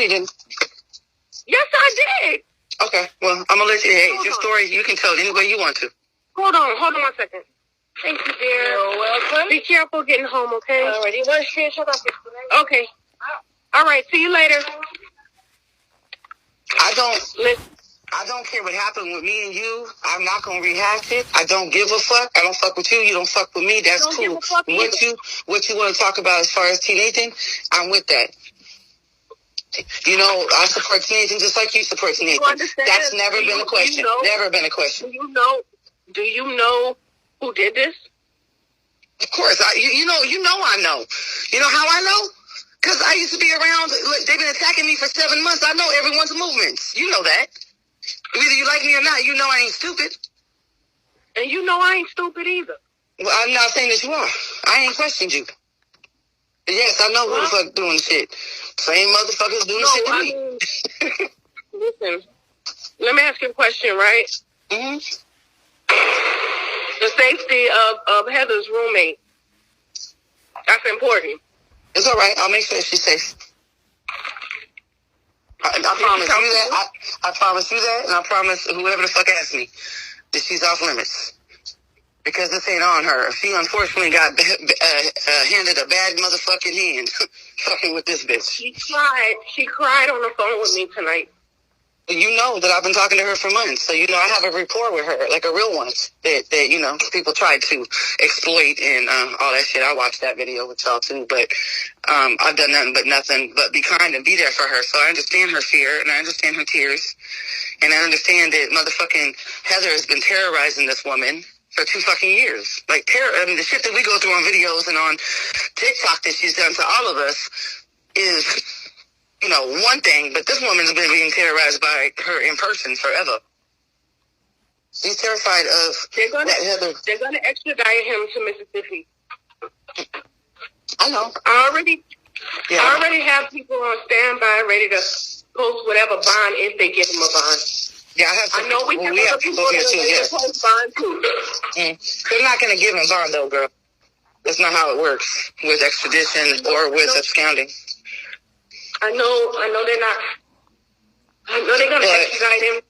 you didn't. Yes, I did. Okay, well, I'm going to let you, hey, it's your story. You can tell it any way you want to. Hold on 1 second. Thank you, dear. You're welcome. Be careful getting home, okay? Alrighty, well, shut up. Okay. All right, see you later. I don't care what happened with me and you. I'm not going to rehash it. I don't give a fuck. I don't fuck with you. You don't fuck with me. That's cool. What you want to talk about as far as teenaging, I'm with that. You know, I support teenaging just like you support teenaging. That's never been a question. Never been a question. Do you know who did this? Of course. You know I know. You know how I know? Because I used to be around. Look, they've been attacking me for 7 months. I know everyone's movements. You know that. Whether you like me or not, you know I ain't stupid. And you know I ain't stupid either. Well, I'm not saying that you are. I ain't questioned you. Yes, I know who the fuck doing the shit. Same motherfuckers doing the shit to me. Listen, let me ask you a question, right? Mm-hmm. The safety of Heather's roommate. That's important. It's all right. I'll make sure she's safe. I promise you that. I promise you that, and I promise whoever the fuck asks me that she's off limits. Because this ain't on her. She unfortunately got handed a bad motherfucking hand fucking with this bitch. She cried on the phone with me tonight. You know that I've been talking to her for months, so you know I have a rapport with her, like a real one that you know people tried to exploit and all that shit. I watched that video with y'all too, but I've done nothing but be kind and be there for her. So I understand her fear and I understand her tears, and I understand that motherfucking Heather has been terrorizing this woman for 2 fucking years. Like I mean, the shit that we go through on videos and on TikTok that she's done to all of us is, you know, one thing, but this woman's been being terrorized by her in person forever. She's terrified of Heather. They're gonna extradite him to Mississippi. I know. I already have people on standby ready to post whatever bond if they give him a bond. Yeah, I know we have people here too. Yeah. Post bond too. They're not gonna give him bond though, girl. That's not how it works with extradition or with absconding. I know they're not. I know they're gonna extradite him.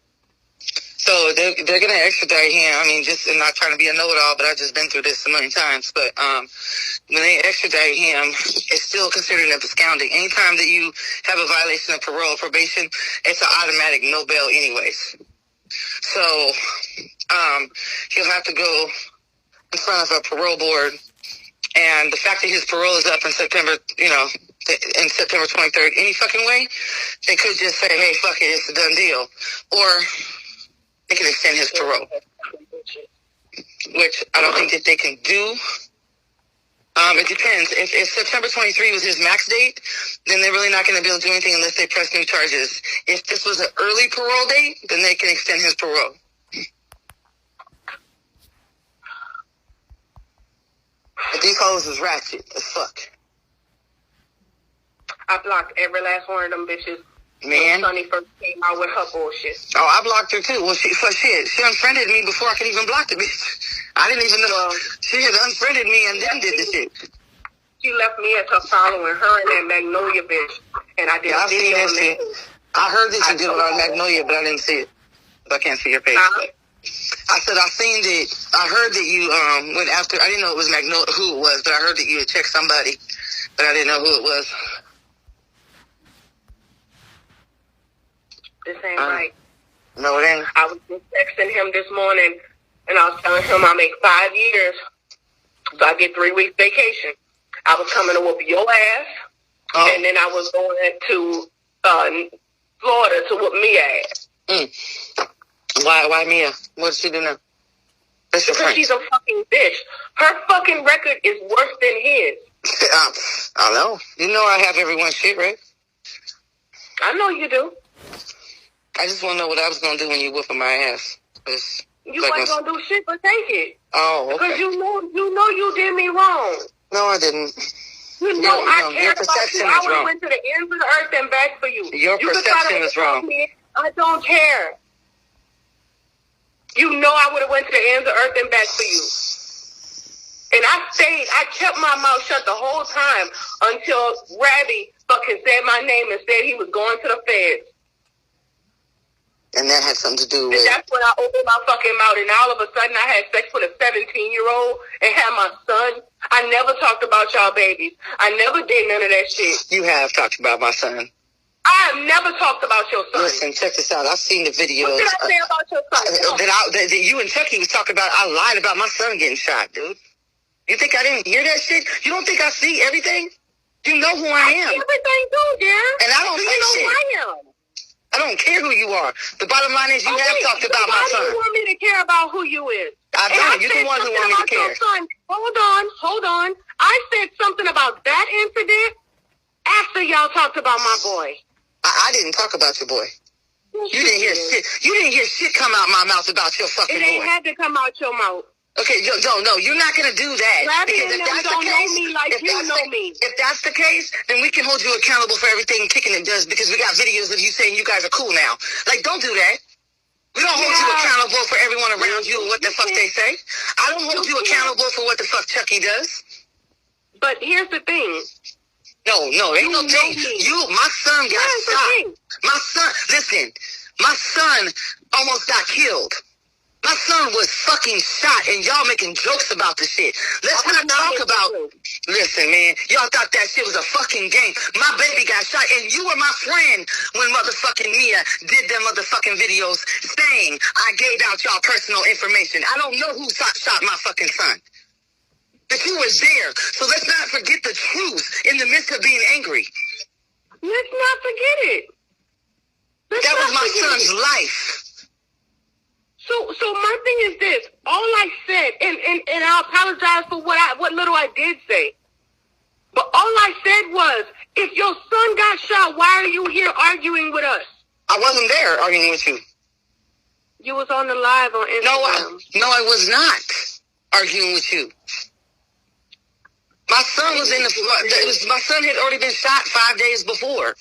So they're gonna extradite him. I mean, I'm not trying to be a know-it-all, but I've just been through this a million times. But when they extradite him, it's still considered absconding. Anytime that you have a violation of parole or probation, it's an automatic no bail anyways. So he'll have to go in front of a parole board. And the fact that his parole is up in September, you know, in September 23rd, any fucking way, they could just say, hey, fuck it, it's a done deal. Or they can extend his parole, which I don't think that they can do. It depends. If September 23 was his max date, then they're really not going to be able to do anything unless they press new charges. If this was an early parole date, then they can extend his parole. But these hoes is ratchet as fuck. I blocked every last one of them bitches. Man. Sonny first came out with her bullshit. Oh, I blocked her too. Well, she unfriended me before I could even block the bitch. I didn't even know. She had unfriended me and then did the shit. She left me as her following her and that Magnolia bitch. And I did a video on that. I heard that you did it on Magnolia, but I didn't see it. I can't see your page. I said I heard that you went after. I didn't know it was Magnolia, who it was, but I heard that you had checked somebody, but I didn't know who it was. This ain't right. No, it ain't. I was just texting him this morning, and I was telling him I make 5 years, so I get 3 weeks vacation. I was coming to whoop your ass, and then I was going to Florida to whoop Mia's ass. Why Mia? What did she do now? Because she's a fucking bitch. Her fucking record is worse than his. I know. You know I have everyone's shit, right? I know you do. I just want to know what I was going to do when you whooping my ass. You wasn't going to do shit but take it. Oh, okay. Because you know you did me wrong. No, I didn't. You know I cared about you. I would have went to the ends of the earth and back for you. Your perception is wrong. I don't care. You know I would have went to the ends of the earth and back for you. And I kept my mouth shut the whole time until Rabbi fucking said my name and said he was going to the feds. And that had something to do with... And that's when I opened my fucking mouth, and all of a sudden I had sex with a 17-year-old and had my son. I never talked about y'all babies. I never did none of that shit. You have talked about my son. I have never talked about your son. Listen, check this out. I've seen the videos. What did I say about your son? That you and Chucky was talking about. I lied about my son getting shot, dude. You think I didn't hear that shit? You don't think I see everything? You know who I am. I see everything too, dear. And I don't say shit. You know who I am. I don't care who you are. The bottom line is you have talked about my son. Why do you want me to care about who you is? I don't. You're the one who want me to care. Son. Hold on. I said something about that incident after y'all talked about my boy. I didn't talk about your boy. You didn't hear shit. You didn't hear shit come out my mouth about your fucking boy. It ain't had to come out your mouth. Okay, no, you're not going to do that. Because if that's the case, know me like you know me. If that's the case, then we can hold you accountable for everything Kicking It does because we got videos of you saying you guys are cool now. Like, don't do that. We don't hold you accountable for everyone around you and what the fuck they say. I don't hold you accountable for what the fuck Chucky does. But here's the thing. No, ain't no thing. My son got shot. My son, listen, my son almost got killed. My son was fucking shot, and y'all making jokes about the shit. Let's not talk about... Listen, man, y'all thought that shit was a fucking game. My baby got shot, and you were my friend when motherfucking Mia did them motherfucking videos saying I gave out y'all personal information. I don't know who shot my fucking son. But you was there, so let's not forget the truth in the midst of being angry. Let's not forget it. That was my son's life. So my thing is this. All I said, and I apologize for what little I did say. But all I said was, if your son got shot, why are you here arguing with us? I wasn't there arguing with you. You was on the live on Instagram. No, I was not arguing with you. My son was my son had already been shot 5 days before.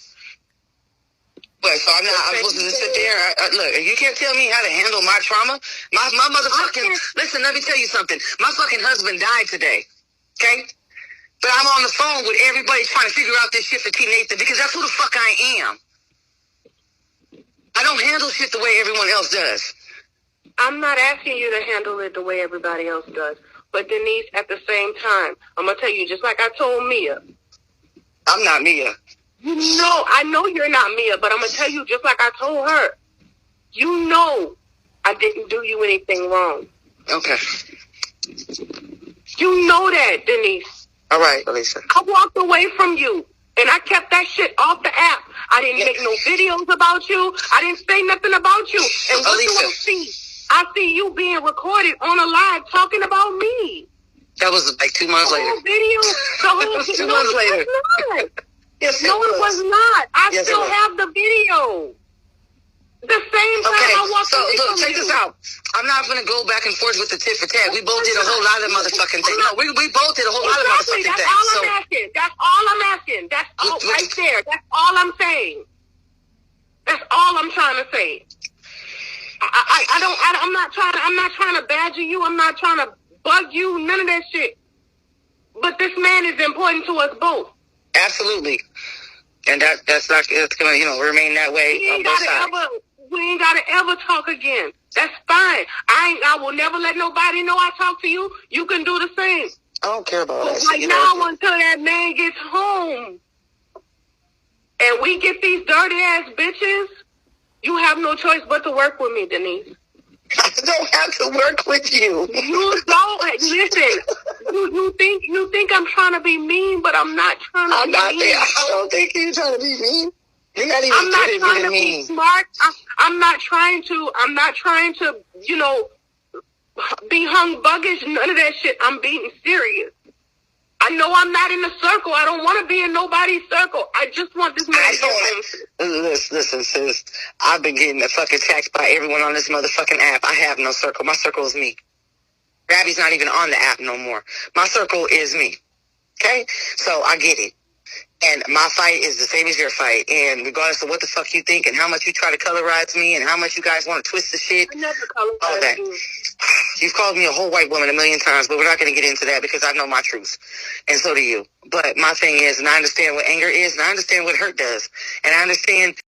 But so I'm supposed to sit there. Look, you can't tell me how to handle my trauma. My motherfucking... Listen, let me tell you something. My fucking husband died today. Okay? But I'm on the phone with everybody trying to figure out this shit for T. Nathan because that's who the fuck I am. I don't handle shit the way everyone else does. I'm not asking you to handle it the way everybody else does. But Denise, at the same time, I'm going to tell you, just like I told Mia. I'm not Mia. No, I know you're not Mia, but I'm going to tell you just like I told her. You know I didn't do you anything wrong. Okay. You know that, Denise. All right, Alicia. I walked away from you, and I kept that shit off the app. I didn't make no videos about you. I didn't say nothing about you. And what do I see? I see you being recorded on a live talking about me. That was like 2 months later. The whole was 2 months later. Yes, it was not. I still have the video. The same time I walked away look, check this out. I'm not going to go back and forth with the tit for tat. We both did a whole lot of motherfucking things. No, we both did a whole lot of motherfucking things. That's all I'm asking. That's all I'm asking. That's all right there. That's all I'm saying. That's all I'm trying to say. I'm not trying to badger you. I'm not trying to bug you. None of that shit. But this man is important to us both. Absolutely. And that's not, it's going to, remain that way on both sides. We ain't got to ever talk again. That's fine. I will never let nobody know I talk to you. You can do the same. I don't care about that. Right now, until that man gets home and we get these dirty ass bitches, you have no choice but to work with me, Denise. I don't have to work with you. You don't. Listen, you think I'm trying to be mean, but I'm not trying to be mean. I don't think you're trying to be mean. You're not even I'm not trying to be smart. I'm not trying to, be hung buggish. None of that shit. I'm being serious. I know I'm not in the circle. I don't want to be in nobody's circle. I just want this man to get home. Listen, sis. I've been getting the fucking attacked by everyone on this motherfucking app. I have no circle. My circle is me. Gabby's not even on the app no more. My circle is me. Okay? So I get it. And my fight is the same as your fight. And regardless of what the fuck you think and how much you try to colorize me and how much you guys want to twist the shit, I never colorized all of that. You've called me a whole white woman a million times, but we're not going to get into that because I know my truth. And so do you. But my thing is, and I understand what anger is, and I understand what hurt does. And I understand